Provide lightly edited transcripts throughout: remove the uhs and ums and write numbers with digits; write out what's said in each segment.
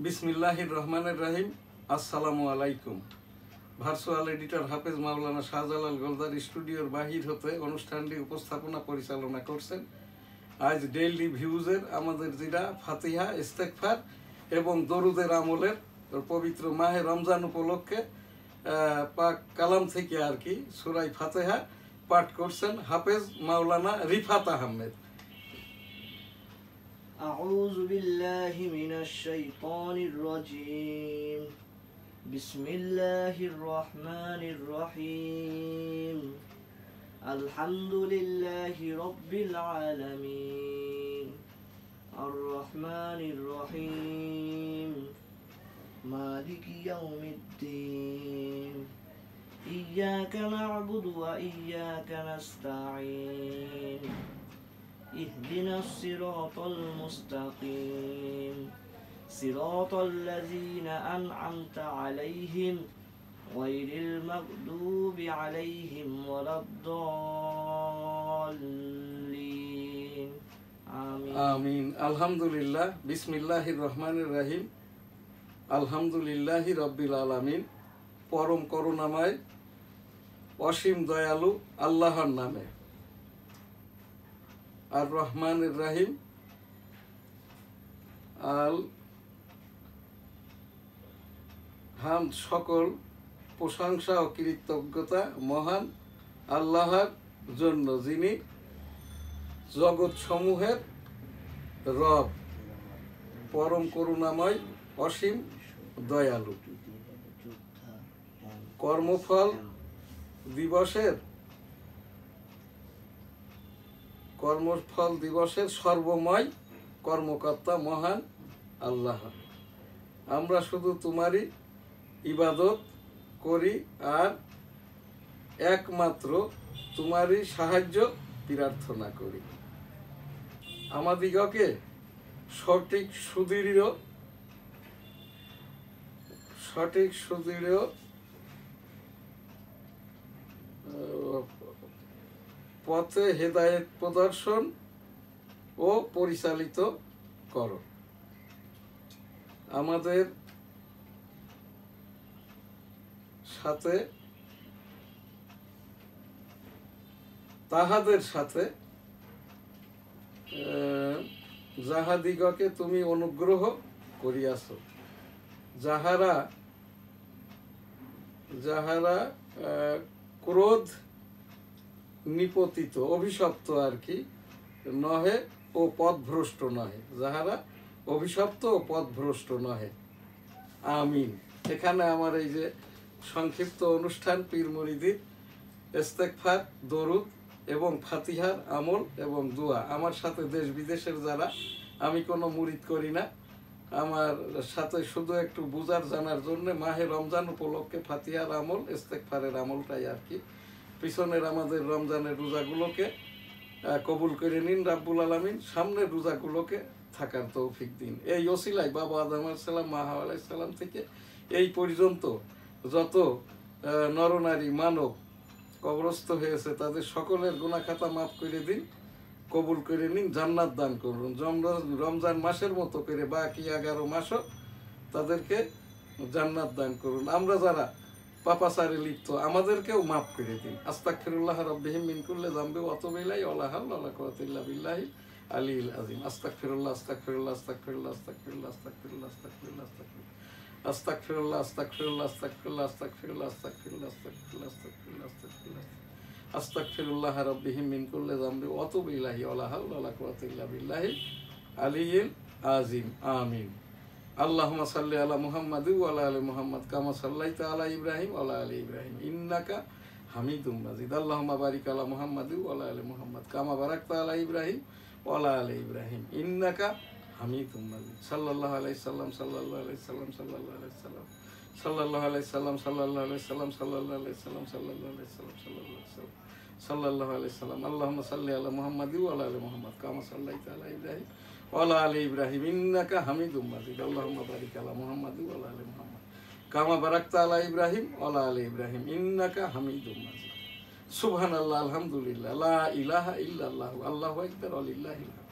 বিসমিল্লাহির রহমানির রহিম। আসসালামু আলাইকুম। ভার্চুয়াল এডিটর হাফেজ মাওলানা শাহজালাল গোলদার স্টুডিওর বাহির হতে অনুষ্ঠানটি উপস্থাপনা পরিচালনা করছেন। আজ ডেইলি ভিউজের আমাদের যেটা ফাতিহা, ইস্তেগফার এবং দরুদের আমলের পবিত্র মাহে রমজান উপলক্ষে পাক কালাম থেকে আর কি সূরা ফাতিহা পাঠ করছেন হাফেজ মাওলানা রিফাত আহমেদ। أعوذ بالله من الشيطان الرجيم. بسم الله الرحمن الرحيم. الحمد لله رب العالمين الرحمن الرحيم مالك يوم الدين إياك نعبد وإياك نستعين اهدنا الصراط المستقيم صراط الذين أنعمت عليهم غير المغضوب عليهم ولا الضالين آمين আমিন। আলহামদুলিল্লাহ। বিসমিল্লাহির রহমানির রহিম। আলহামদুলিল্লাহি রব্বিল আলামিন। পরম করুণাময় অসীম দয়ালু আল্লাহর নামে। আর রহমানির রহিম। আল হামদ, সকল প্রশংসা ও কৃতজ্ঞতা মহান আল্লাহর জন্য, যিনি জগৎ সমূহের রব, পরম করুণাময় অসীম দয়ালু। কর্মফল দিবসের সর্বময় কর্মকর্তা মহান আল্লাহ। আমরা শুধু তোমারই ইবাদত করি আর একমাত্র তোমারই সাহায্য প্রার্থনা করি। আমাদিগকে সঠিক সুদৃঢ় পথে হেদায়েত প্রদর্শন ও পরিচালিত করো। আমাদের সাথে তাহাদের সাথে যাহাদিগকে তুমি অনুগ্রহ করিয়াছ, যাহারা ক্রোধ নিপতিত, অভিশপ্ত আর কি নহে ও পথভ্রষ্ট নহে, যাহারা অভিশপ্ত ও পথভ্রষ্ট নহে। আমিন। এখানে আমার এই যে সংক্ষিপ্ত অনুষ্ঠান পীর মুরিদির ইস্তেগফার, দরুদ এবং ফাতিহার আমল এবং দোয়া। আমার সাথে দেশ বিদেশের যারা, আমি কোনো মুরিদ করি না, আমার সাথে শুধু একটু বুঝার জানার জন্য মাহে রমজান উপলক্ষে ফাতিহার আমল, ইস্তেগফারের আমলটাই আর কি। পিছনের আমাদের রমজানের রোজাগুলোকে কবুল করে নিন রাব্বুল আলামিন, সামনের রোজাগুলোকে থাকার তৌফিক দিন। এই ওসিলায় বাবা আদম আলাইহিস সালাম, মা হাওয়া আলাইহিস সালাম থেকে এই পর্যন্ত যত নরনারী মানব কবরস্থ হয়েছে তাদের সকলের গুনাহ খাতা মাফ করে দিন, কবুল করে নিন, জান্নাত দান করুন। রমজান মাসের মতো করে বাকি 11 মাসও তাদেরকে জান্নাত দান করুন। আমরা যারা পাপাচারে লিপ্ত আমাদেরকেও মাফ করে দিন। আস্তাগফিরুল্লাহ রাব্বিহিম মিন কুল্লি যামবি ওয়া আতুবু ইলাইহি ওয়া লা হাওলা ওয়া লা কুওয়াতা ইল্লা বিল্লাহি আলিয়্যিল আযীম। আস্তাগফিরুল্লাহ আস্তাগফিরুল্লাহ আস্তাগফিরুল্লাহ আস্তাগফিরুল্লাহ আস্তাগফিরুল্লাহ আস্তাগফিরুল্লাহ আস্তাগফিরুল্লাহ আস্তাগফিরুল্লাহ আস্তাগফিরুল্লাহ আস্তাগফিরুল্লাহ আস্তাগফিরুল্লাহ আস্তাগফিরুল্লাহ আস্তাগফিরুল্লাহ আস্তাগফিরুল্লাহ আস্তাগফিরুল্লাহ রাব্বিহিম মিন কুল্লি যামবি ওয়া আতুবু ইলাইহি ওয়া লা হাওলা ওয়া লা কুওয়াতা ইল্লা বিল্লাহি আলিয়্যিল আযীম। আমিন। আল্লাহুম্মা সাল্লি আলা মুহাম্মাদি ওয়া আলা আলি মুহাম্মাদ কামা সাল্লাইতা আলা ইব্রাহিম ওয়া আলা আলি ইব্রাহিম ইন্নাকা হামিদুম মাজিদ। আল্লাহুম্মা বারিক আলা মুহাম্মাদি ওয়া আলা আলি মুহাম্মাদ কামা বারাকতা আলা ইব্রাহিম ওয়া আলা আলি ইব্রাহিম ইন্নাকা হামিদুম মাজিদ। সাল্লাল্লাহু আলাইহি সাল্লাম সাল্লাল্লাহু আলাইহি সাল্লাম সাল্লাল্লাহু আলাইহি সাল্লাম সাল্লাল্লাহু আলাইহি সাল্লাম সাল্লাল্লাহু আলাইহি সাল্লাম সাল্লাল্লাহু আলাইহি সাল্লাম সাল্লাল্লাহু আলাইহি সাল্লাম সাল্লাল্লাহু আলাইহি সাল্লাম। আল্লাহুম্মা সাল্লি আলা মুহাম্মাদি ওয়া আলা আলি মুহাম্মাদ কামা সাল্লাইতা আলা ইব্রাহিম ওয়া আলা আলি ইব্রাহিম ইন্নাকা হামিদুম মাজিদ। আল্লাহুম্মা বারিক আলা মুহাম্মাদি ওয়া আলা আলি মুহাম্মাদ কামা বারাকতা আলা ইব্রাহিম ওয়া আলা আলি ইব্রাহিম ইন্নাকা হামিদুম মাজিদ। সুবহানাল্লাহ, আলহামদুলিল্লাহ, লা ইলাহা ইল্লাল্লাহ, আল্লাহু আকবার, ওয়া লিল্লাহিল হামদ।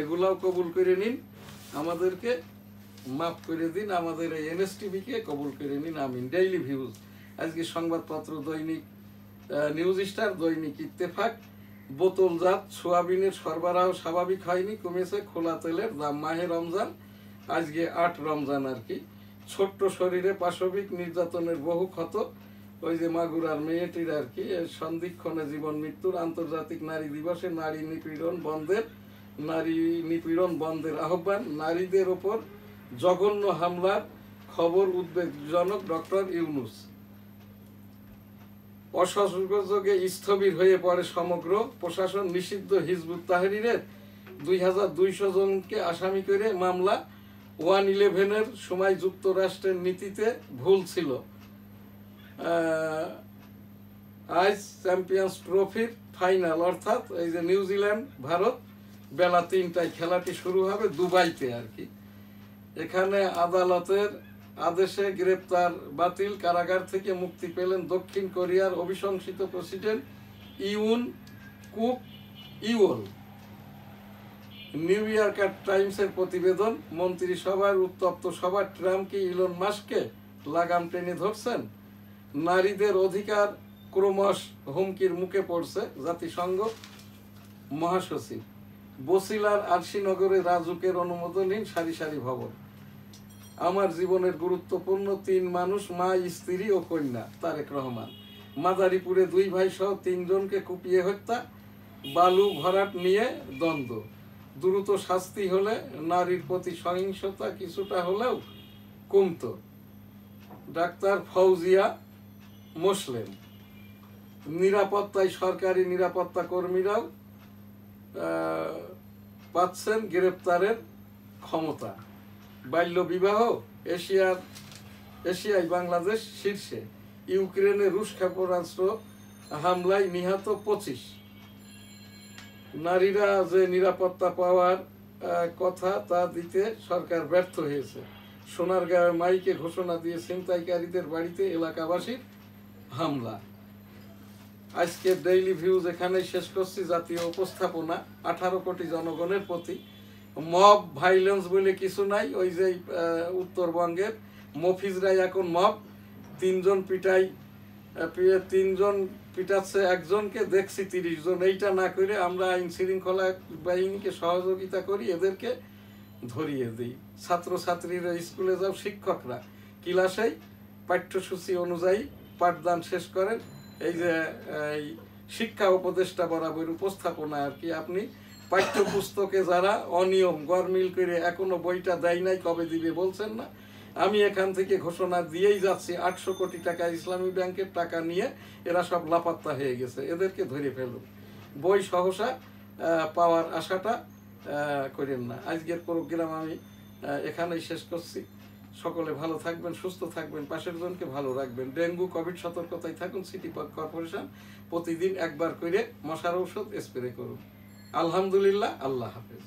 এগুলাও কবুল করে নিন, আমাদেরকে মাফ করে দিন, আমাদের এই এনএসটিভিকে কবুল করে নিন, আমিন। ডেইলি ভিউজ, আজকে সংবাদপত্র দৈনিক নিউজ স্টার, দৈনিক ইত্তেফাক, বোতলজাত সোয়াবিনের সরবরাহ স্বাভাবিক হয়নি, কমেছে খোলা তেলের দাম। মাহে রমজান, আজকে 8 রমজান আর কি। ছোট্ট শরীরে পাশবিক নির্যাতনের বহু ক্ষত, ওই যে মাগুরার মেয়েটির আর কি, সন্ধিক্ষণে জীবন মৃত্যুর। আন্তর্জাতিক নারী দিবসে নারী নিপীড়ন বন্ধের আহ্বান। নারীদের ওপর জঘন্য হামলার খবর উদ্বেগজনক, ডক্টর ইউনূস। অসহযোগে স্থবির হয়ে পড়ে সমগ্র প্রশাসন, নিষিদ্ধ হিজবুত তাহরীরের 2200 জনকে আসামি করে মামলা। 1/11-এর সময় যুক্তরাষ্ট্রের নীতিতে ভুল ছিল। আজ চ্যাম্পিয়ন্স ট্রফির ফাইনাল, অর্থাৎ এই যে নিউজিল্যান্ড ভারত, বেলা 3টায় খেলাটি শুরু হবে দুবাইতে আর কি। এখানে আদালতের আদেশে গ্রেপ্তার বাতিল, কারাগার থেকে মুক্তি পেলেন দক্ষিণ কোরিয়ার অভিশংসিত প্রেসিডেন্ট ইউন কুক ইউল। নিউ ইয়র্কার টাইমসের প্রতিবেদন, মন্ত্রিসভার উত্তপ্ত সভা, ট্রাম্প কি ইলন মাস্ককে লাগাম টেনে ধরছেন? নারীদের অধিকার ক্রমশ হুমকির মুখে পড়ছে, জাতিসংঘ মহাসচিব। বছিলার আরশিনগরে রাজুকের অনুমোদনহীন সারি সারি ভবন। আমার জীবনের গুরুত্বপূর্ণ 3 মানুষ, মা, স্ত্রী ও কন্যা। তারেক রহমান। মাদারীপুরে 2 ভাই সহ 3 জনকে কুপিয়ে হত্যা, বালু ভরাট নিয়ে দ্বন্দ্ব। দ্রুত শাস্তি হলে নারীর প্রতি সহিংসতা কিছুটা হলেও কমত। ডাক্তার ফৌজিয়া মোসলেম। নিরাপত্তায় সরকারি নিরাপত্তা কর্মীরাও পাচ্ছেন গ্রেপ্তারের ক্ষমতা। বাল্য বিবাহ, এশিয়ায় বাংলাদেশ শীর্ষে। ইউক্রেনে রুশ ক্ষেপণাস্ত্র হামলায় নিহত 25। নারীরা যে নিরাপত্তা পাওয়ার কথা তা দিতে সরকার ব্যর্থ হয়েছে। সোনারগাঁয়ে মাইকে ঘোষণা দিয়ে ছিনতাইকারীদের বাড়িতে এলাকাবাসীর হামলা। আজকের ডেইলি ভিউজ এখানেই শেষ করছি। জাতীয় উপস্থাপনা, 18 কোটি জনগণের প্রতি। মব ভাইলেন্স বলে কিছু নাই। ওই যে উত্তরবঙ্গের মফিজরাই এখন মব, 3 জন পিটাচ্ছে একজনকে, দেখছি 30 জন। এইটা না করে আমরা আইন শৃঙ্খলা বাহিনীকে সহযোগিতা করি, এদেরকে ধরিয়ে দিই। ছাত্রছাত্রীরা স্কুলে যাও, শিক্ষকরা ক্লাসেই পাঠ্যসূচি অনুযায়ী পাঠদান শেষ করেন। এই যে এই শিক্ষা উপদেষ্টা বরাবর উপস্থাপনা আর কি। আপনি পাঠ্যপুস্তকে যারা অনিয়ম গরমিল করে এখনো বইটা দেয় নাই, কবে দিবে বলছেন না, আমি এখান থেকে ঘোষণা দিয়েই যাচ্ছি 800 কোটি টাকা ইসলামী ব্যাংকের টাকা নিয়ে এরা সব লাপাত্তা হয়ে গেছে, এদেরকে ধরে ফেলুন। বই সহসা পাওয়ার আশাটা করেন না। আজকের প্রোগ্রাম আমি এখানেই শেষ করছি। সকলে ভালো থাকবেন, সুস্থ থাকবেন, পাশের জনকে ভালো রাখবেন। ডেঙ্গু কোভিড সতর্কতায় থাকুন। সিটি কর্পোরেশন প্রতিদিন একবার করে মশার ঔষধ স্প্রে করুন। আলহামদুলিল্লাহ, আল্লাহ হাফেজ।